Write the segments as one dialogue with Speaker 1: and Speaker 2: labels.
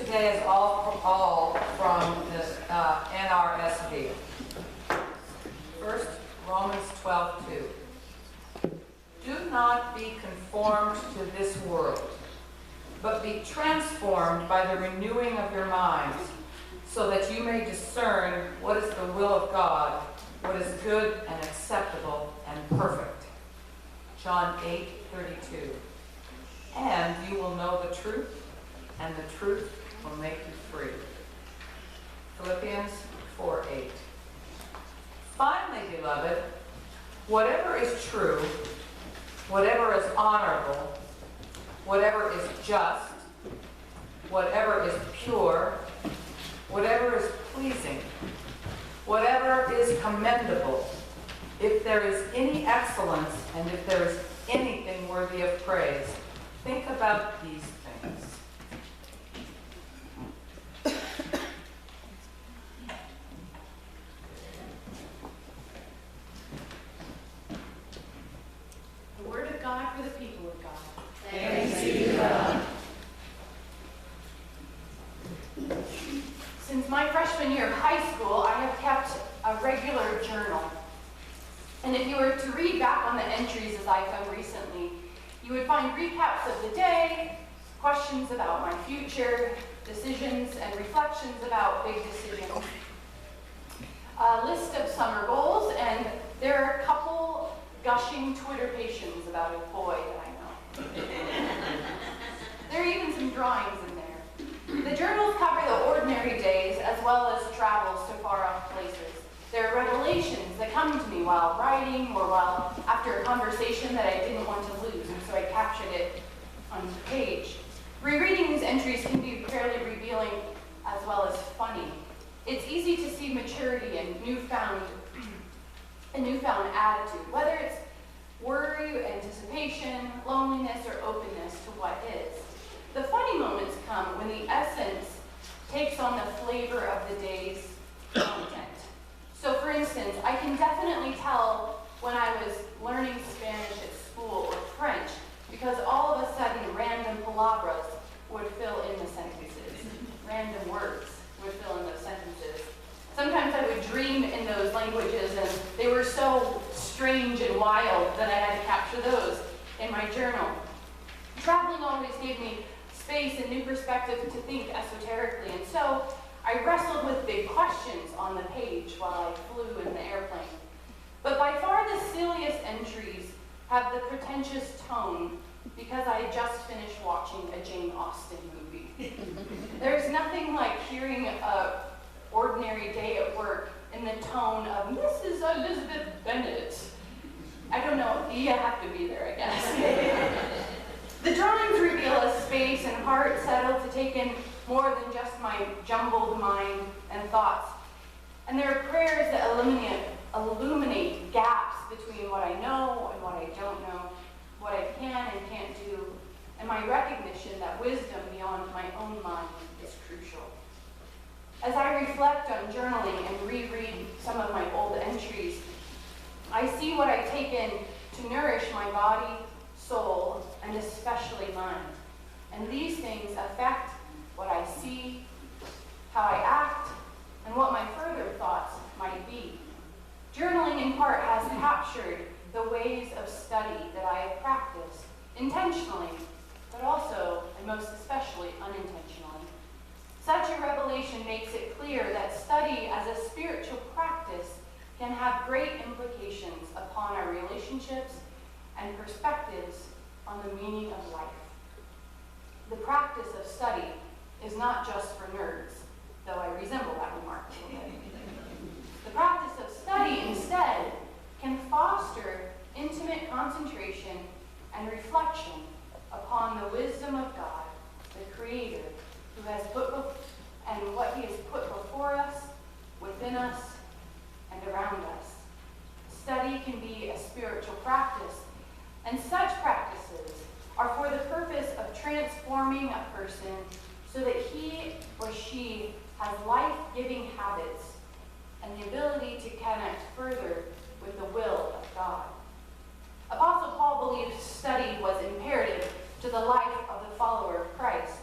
Speaker 1: today is all from this NRSV. First, Romans 12:2. Do not be conformed to this world, but be transformed by the renewing of your minds, so that you may discern what is the will of God, what is good and acceptable and perfect. John 8:32. And you will know the truth, and the truth will make you free. Philippians 4:8. Finally, beloved, whatever is true, whatever is honorable, whatever is just, whatever is pure, whatever is pleasing, whatever is commendable, if there is any excellence and if there is anything worthy of praise, think about these things.
Speaker 2: The word of God for the people of God.
Speaker 3: Thanks be to God.
Speaker 2: Since my freshman year of high school, I have kept a regular journal. And if you were to read back on the entries as I've done recently, you would find recaps of the day, questions about my future, decisions and reflections about big decisions, a list of summer goals, and there are a couple gushing Twitterpations about a boy that I know. There are even some drawings in there. The journals cover the ordinary days as well as travels to far off places. There are revelations that come to me while writing or while after a conversation that I didn't want to lose, and so I captured it on the page. Rereading these entries can be fairly revealing as well as funny. It's easy to see maturity and newfound attitude, whether it's worry, anticipation, loneliness, or openness to what is. The funny moments come when the essence takes on the flavor of the day's content. So for instance, I can definitely tell when I was learning Spanish at school or French, because all of a sudden random palabras would fill in the sentences. Random words would fill in those sentences. Sometimes I would dream in those languages and they were so strange and wild that I had to capture those in my journal. Traveling always gave me space and new perspective to think esoterically, and so I wrestled with big questions on the page while I flew in the airplane. But by far the silliest entries have the pretentious tone because I had just finished watching a Jane Austen movie. There's nothing like hearing an ordinary day at work in the tone of Mrs. Elizabeth Bennet. I don't know, you have to be there, I guess. The drawings reveal a space and heart settled to take in more than just my jumbled mind and thoughts. And there are prayers that illuminate gaps between what I know and what I don't know, what I can and can't do, and my recognition that wisdom beyond my own mind is crucial. As I reflect on journaling and reread some of my old entries, I see what I take in to nourish my body, soul, and especially mind. And these things affect what I see, how I act, and what my further thoughts might be. Journaling in part has captured the ways of study that I have practiced, intentionally, but also, and most especially, unintentionally. Such a revelation makes it clear that study as a spiritual practice can have great implications upon our relationships and perspectives on the meaning of life. The practice of study is not just for nerds, though I resemble that remark a little bit. The practice of study instead can foster intimate concentration and reflection upon the wisdom of God, the Creator, who has and what He has put before us, within us, and around us. Study can be a spiritual practice, and such practices are for the purpose of transforming a person so that he or she has life-giving habits and the ability to connect further with the will of God. Apostle Paul believed study was imperative to the life of the follower of Christ.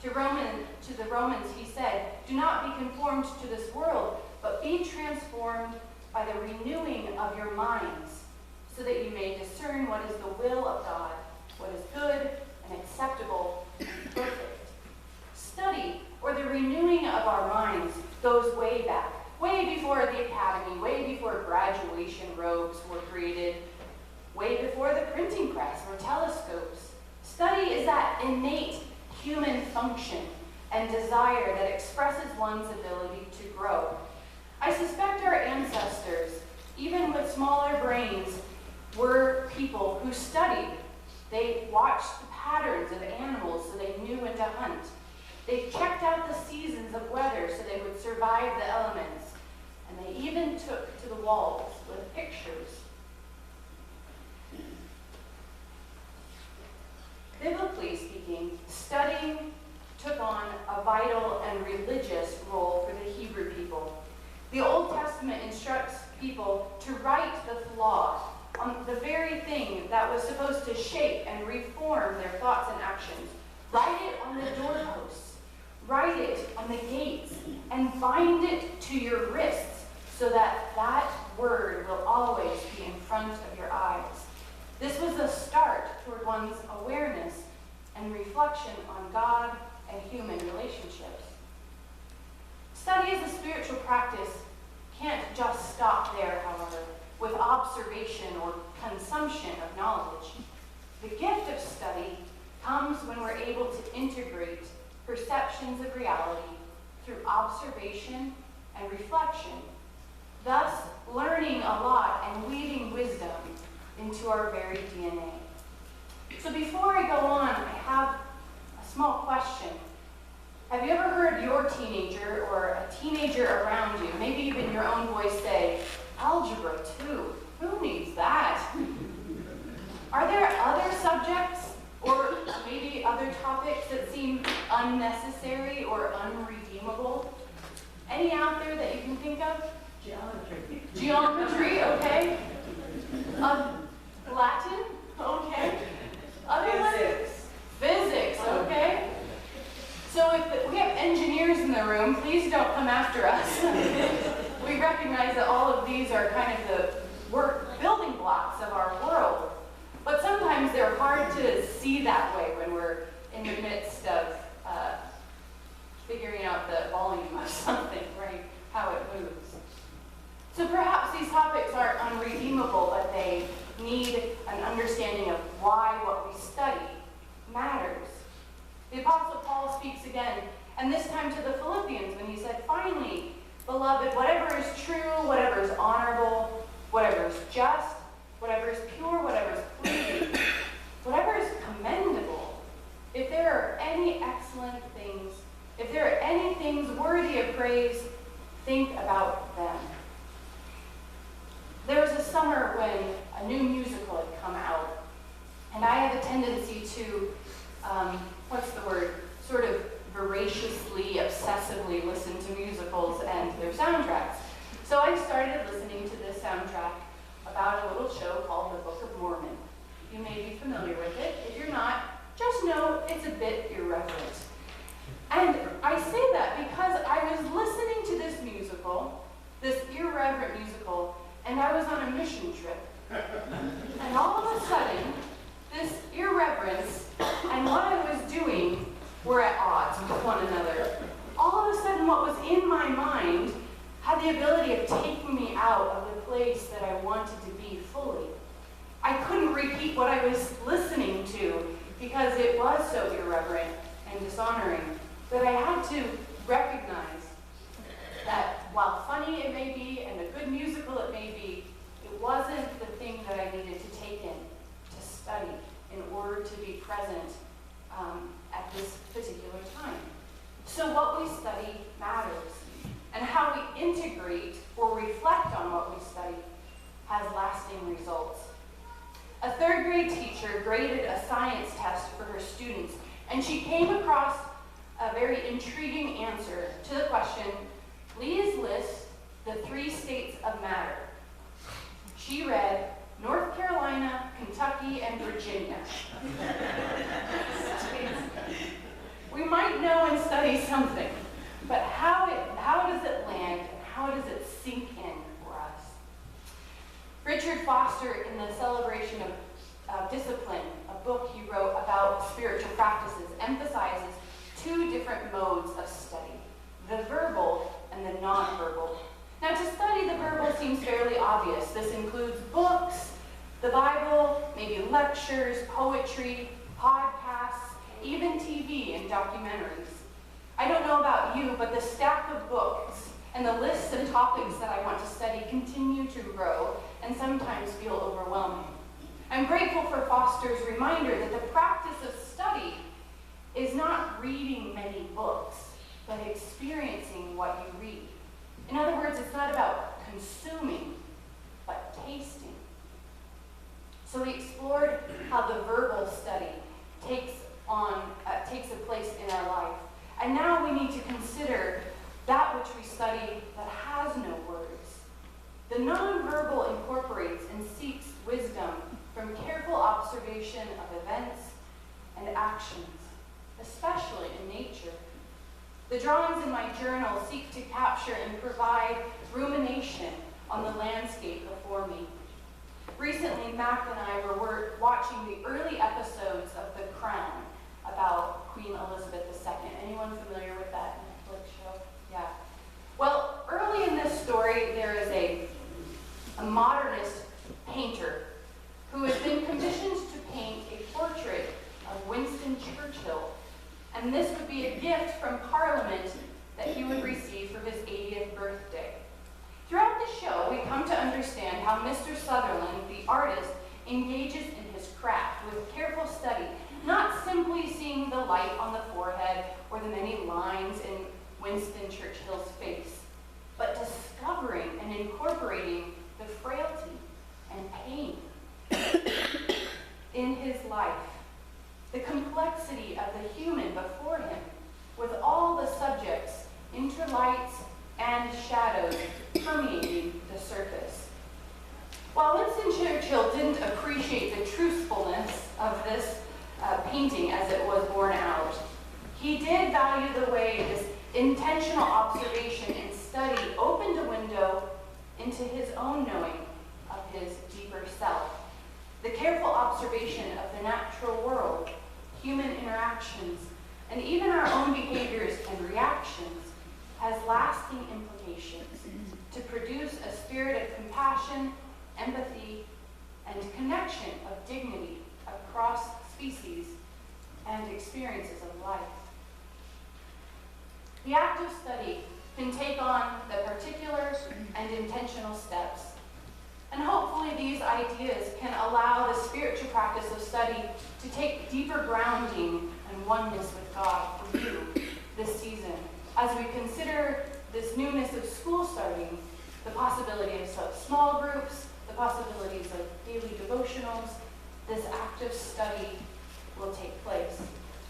Speaker 2: To the Romans, he said, "Do not be conformed to this world, but be transformed by the renewing of your minds, so that you may discern what is the will of God, what is good and acceptable and perfect." Study, or the renewing of our minds, goes way back, way before the academy, way before graduation robes were created, way before the printing press or telescopes. Study is that innate human function and desire that expresses one's ability to grow. I suspect our ancestors, even with smaller brains, were people who studied. They watched the patterns of animals so they knew when to hunt. They checked out the seasons of weather so they would survive the elements. And they even took to the walls with pictures. Biblically speaking, studying took on a vital and religious role for the Hebrew people. The Old Testament instructs people to write the law on the very thing that was supposed to shape and reform their thoughts and actions. Write it on the doorposts, write it on the gates, and bind it to your wrists so that that word will always be in front of your eyes. This was a start toward one's awareness and reflection on God and human relationships. Study as a spiritual practice can't just stop there, however, with observation or consumption of knowledge. The gift of study comes when we're able to integrate perceptions of reality through observation and reflection, thus learning a lot and weaving wisdom into our very DNA. So before I go on, I have a small question. Have you ever heard your teenager or a teenager around you, maybe even your own voice, say, "Algebra 2, who needs that?" Are there other subjects or maybe other topics that seem unnecessary or unredeemable? Any out there that you can think of?
Speaker 3: Geometry.
Speaker 2: Geometry, okay. Latin, okay. Other ones? Physics, okay. So if we have engineers in the room, please don't come after us. We recognize that all of these are kind of the building blocks of our world. But sometimes they're hard to see that way when we're in the midst of figuring out the volume of something, right? How it moves. So perhaps these topics aren't unredeemable, but they need an understanding of why what we study matters. The Apostle Paul speaks again, and this time to the Philippians when he said, "Finally, beloved, whatever is true, whatever is honorable, whatever is just, whatever is pure, whatever is pleasing, whatever is commendable, if there are any excellent things, if there are any things worthy of praise, think about them." There was a summer when a new musical had come out, and I have a tendency to, sort of voraciously, obsessively listen to musicals and their soundtracks. So I started listening to this soundtrack about a little show called The Book of Mormon. You may be familiar with it. If you're not, just know it's a bit irreverent. And I say that because I was listening to this musical, this irreverent musical, and I was on a mission trip. And all of a sudden, this irreverence and what I was doing were at odds with one another. All of a sudden, what was in my mind had the ability of taking me out of the place that I wanted to be fully. I couldn't repeat what I was listening to because it was so irreverent and dishonoring that I had to recognize that while funny it may be and a good musical it may be, it wasn't the thing that I needed to take in, to study, in order to be present at this particular time. So what we study matters, and how we integrate or reflect on what we study has lasting results. A third grade teacher graded a science test for her students, and she came across a very intriguing answer to the question, "Please list the 3 states of matter." She read North Carolina, Kentucky, and Virginia. We might know something. But how does it land, and how does it sink in for us? Richard Foster, in the Celebration of Discipline, a book he wrote about spiritual practices, emphasizes two different modes of study, the verbal and the nonverbal. Now, to study the verbal seems fairly obvious. This includes books, the Bible, maybe lectures, poetry, podcasts, even TV and documentaries. I don't know about you, but the stack of books and the lists of topics that I want to study continue to grow and sometimes feel overwhelming. I'm grateful for Foster's reminder that the practice of study is not reading many books, but experiencing what you read. In other words, it's not about consuming, but tasting. So we explored how the verbal study takes a place in our life. And now we need to consider that which we study that has no words. The nonverbal incorporates and seeks wisdom from careful observation of events and actions, especially in nature. The drawings in my journal seek to capture and provide rumination on the landscape before me. Recently, Mac and I were watching the early episodes of The Crown about Queen Elizabeth II. Anyone familiar with that Netflix show? Yeah. Well, early in this story, there is a modernist painter who has been commissioned to paint a portrait of Winston Churchill. And this would be a gift from Parliament that he would receive for his 80th birthday. Throughout the show, we come to understand how Mr. Sutherland, the artist, engages in his craft with careful study, not simply seeing the light on the forehead or the many lines in Winston Churchill's face, but discovering and incorporating the frailty and pain in his life, the complexity of the human before him, with all the subjects, interlights, and shadows permeating the surface. While Winston Churchill didn't appreciate the truthfulness of this painting as it was borne out, he did value the way this intentional observation and study opened a window into his own knowing of his deeper self. The careful observation of the natural world, human interactions, and even our own behaviors and reactions has lasting implications to produce a spirit of compassion, empathy, and connection of dignity across species and experiences of life. The act of study can take on the particular and intentional steps. And hopefully these ideas can allow the spiritual practice of study to take deeper grounding and oneness with God for you this season, as we consider this newness of school starting, the possibility of small groups, the possibilities of daily devotionals. This active study will take place.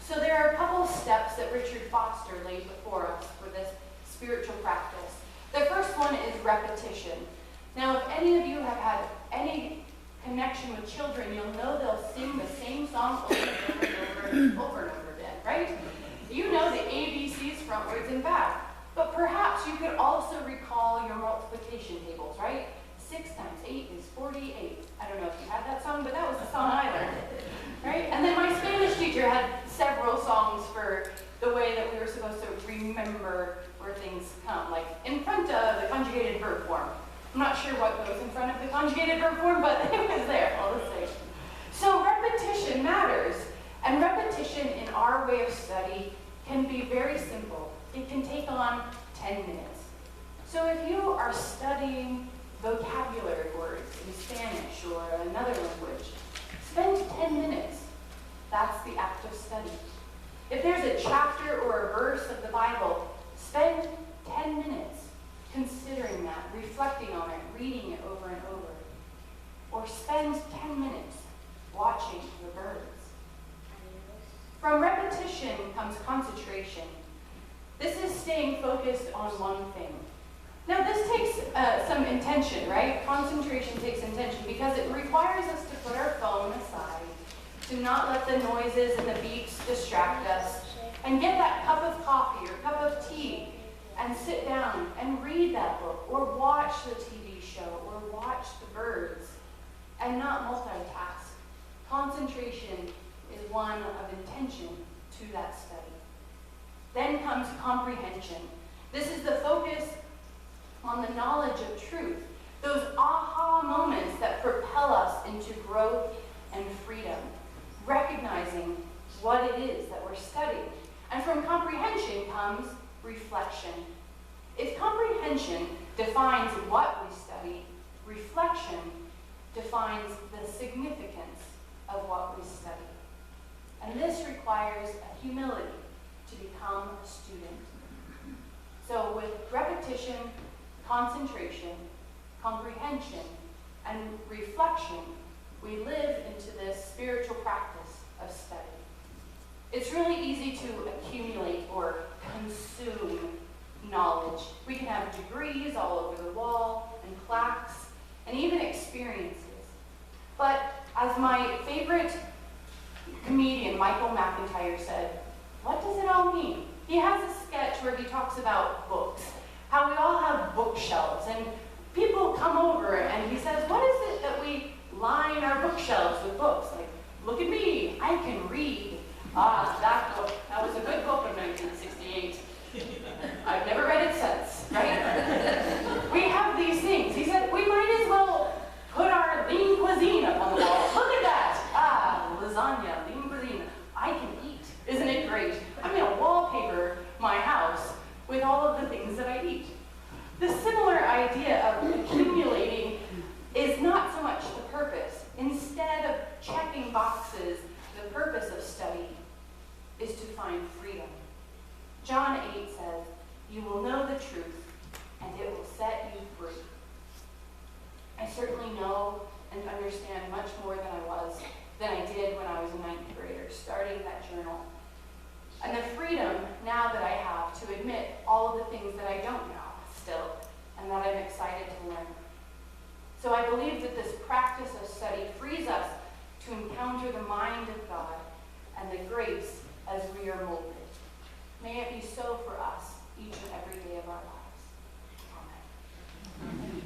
Speaker 2: So there are a couple of steps that Richard Foster laid before us for this spiritual practice. The first one is repetition. Now, if any of you have had any connection with children, you'll know they'll sing the same song over and over again, right? You know the ABCs frontwards and back. But perhaps you could also recall your multiplication tables, right? 6 times 8 is 48. I don't know if you had that song, but that was the song I learned, right? And then my Spanish teacher had several songs for the way that we were supposed to remember where things come, like in front of the conjugated verb form. I'm not sure what goes in front of the conjugated verb form, but it was there all the same. So repetition matters, and repetition in our way of study can be very simple. It can take on 10 minutes. So if you are studying vocabulary words in Spanish or another language, spend 10 minutes. That's the act of study. If there's a chapter or a verse of the Bible, spend 10 minutes considering that, reflecting on it, reading it over and over. Or spend 10 minutes watching the birds. From repetition comes concentration. This is staying focused on one thing. Now this takes some intention, right? Concentration takes intention because it requires us to put our phone aside, to not let the noises and the beeps distract us, and get that cup of coffee or cup of tea and sit down and read that book, or watch the TV show, or watch the birds, and not multitask. Concentration is one of intention to that study. Then comes comprehension. This is the focus on the knowledge of truth, those aha moments that propel us into growth and freedom, recognizing what it is that we're studying. And from comprehension comes reflection. If comprehension defines what we study, reflection defines the significance of what we study. And this requires a humility to become a student. So with repetition, concentration, comprehension, and reflection, we live into this spiritual practice of study. It's really easy to accumulate or consume knowledge. We can have degrees all over the wall, and plaques, and even experiences. But as my favorite comedian, Michael McIntyre, said, what does it all mean? He has a sketch where he talks about books, how we all have bookshelves, and people come over and he says, what is it that we line our bookshelves with books? Like, look at me, I can read. Ah, that book, that was a good book in 1968. I've never read it since, right? We have these things. He said, we might as well put our lean cuisine up on the wall. Look at that. Ah, lasagna, lean cuisine. I can eat. Isn't it great? I'm going to wallpaper my house with all of the things that I eat. The similar idea of accumulating is not so much the purpose. Instead of checking boxes, the purpose of study is to find freedom. John 8 says, you will know the truth, and it will set you free. I certainly know and understand much more than I did when I was a ninth grader, starting that journal. And the freedom now that I have to admit all of the things that I don't know still, and that I'm excited to learn. So I believe that this practice of study frees us to encounter the mind of God and the grace as we are molded. May it be so for us each and every day of our lives. Amen.